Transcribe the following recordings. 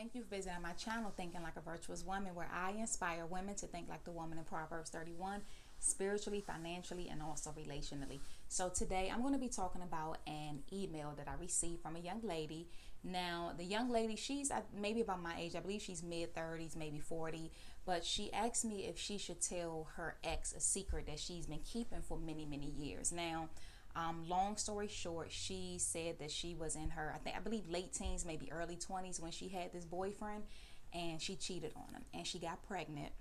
Thank you for visiting my channel, Thinking Like a Virtuous Woman, where I inspire women to think like the woman in Proverbs 31, spiritually, financially, and also relationally. So today I'm going to be talking about an email that I received from a young lady. Now, the young lady, she's maybe about my age. I believe she's mid-30s, maybe 40. But she asked me if she should tell her ex a secret that she's been keeping for many, many years. Now, long story short, she said that she was in her, I believe late teens, maybe early 20s when she had this boyfriend, and she cheated on him and she got pregnant.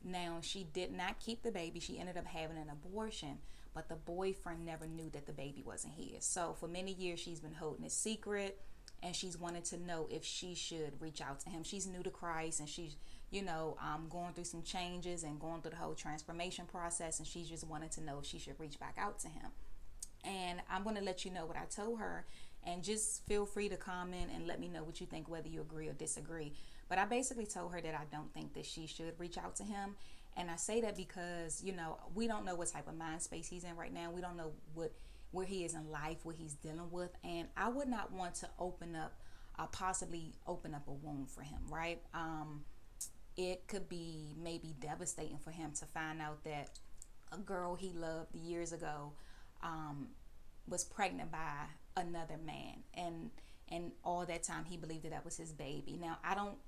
Now, she did not keep the baby. She ended up having an abortion, but the boyfriend never knew that the baby wasn't his. So for many years, she's been holding it secret, and she's wanted to know if she should reach out to him. She's new to Christ, and she's, going through some changes and going through the whole transformation process, and she's just wanted to know if she should reach back out to him. And I'm going to let you know what I told her, and just feel free to comment and let me know what you think, whether you agree or disagree. But I basically told her that I don't think that she should reach out to him. And I say that because, we don't know what type of mind space he's in right now. We don't know where he is in life, what he's dealing with. And I would not want to possibly open up a wound for him, right? It could be maybe devastating for him to find out that a girl he loved years ago was pregnant by another man, and all that time he believed that was his baby. Now, I don't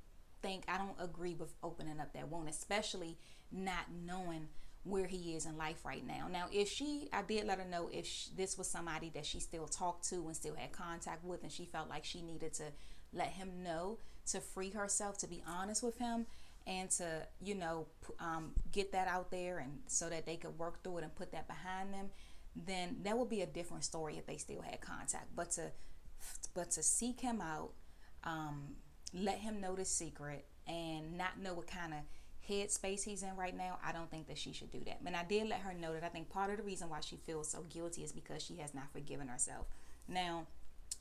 agree with opening up that wound, especially not knowing where he is in life right now. Now, I did let her know if this was somebody that she still talked to and still had contact with, and she felt like she needed to let him know to free herself, to be honest with him, and to get that out there, and so that they could work through it and put that behind them, then that would be a different story if they still had contact. But to seek him out, let him know the secret, and not know what kind of headspace he's in right now, I don't think that she should do that. And I did let her know that I think part of the reason why she feels so guilty is because she has not forgiven herself. Now,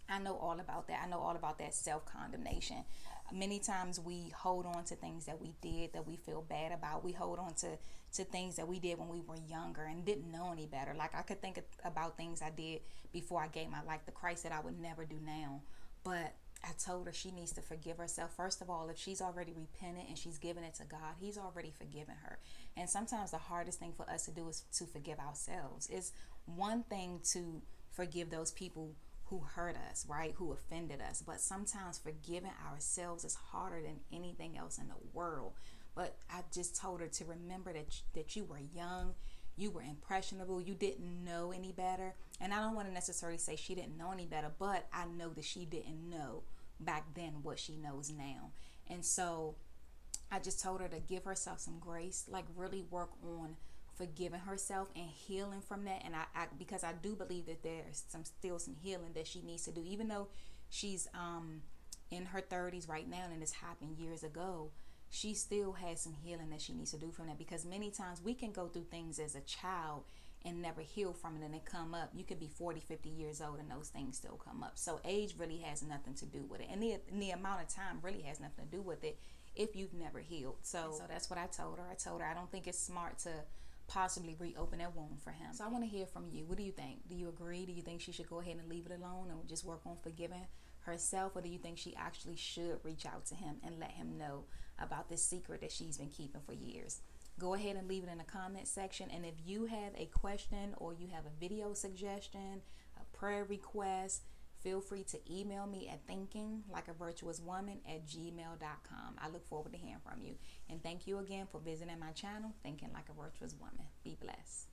I know all about that. I know all about that self-condemnation. Many times we hold on to things that we did that we feel bad about. We hold on to things that we did when we were younger and didn't know any better. Like, I could think about things I did before I gave my life to Christ that I would never do now. But I told her she needs to forgive herself. First of all, if she's already repentant and she's given it to God, he's already forgiven her. And sometimes the hardest thing for us to do is to forgive ourselves. It's one thing to forgive those people who hurt us, right? Who offended us. But sometimes forgiving ourselves is harder than anything else in the world. But I just told her to remember that you were young, you were impressionable, you didn't know any better. And I don't want to necessarily say she didn't know any better, but I know that she didn't know back then what she knows now. And so I just told her to give herself some grace, like really work on forgiving herself and healing from that. And I because I do believe that there's still some healing that she needs to do, even though she's in her 30s right now and this happened years ago. She still has some healing that she needs to do from that, because many times we can go through things as a child and never heal from it, and they come up. You could be 40, 50 years old and those things still come up. So age really has nothing to do with it, and the amount of time really has nothing to do with it if you've never healed. So that's what I told her. I told her I don't think it's smart to possibly reopen that wound for him. So I want to hear from you. What do you think? Do you agree? Do you think she should go ahead and leave it alone and just work on forgiving herself? Or do you think she actually should reach out to him and let him know about this secret that she's been keeping for years? Go ahead and leave it in the comment section. And if you have a question, or you have a video suggestion, a prayer request, feel free to email me at thinkinglikeavirtuouswoman@gmail.com. I look forward to hearing from you. And thank you again for visiting my channel, Thinking Like a Virtuous Woman. Be blessed.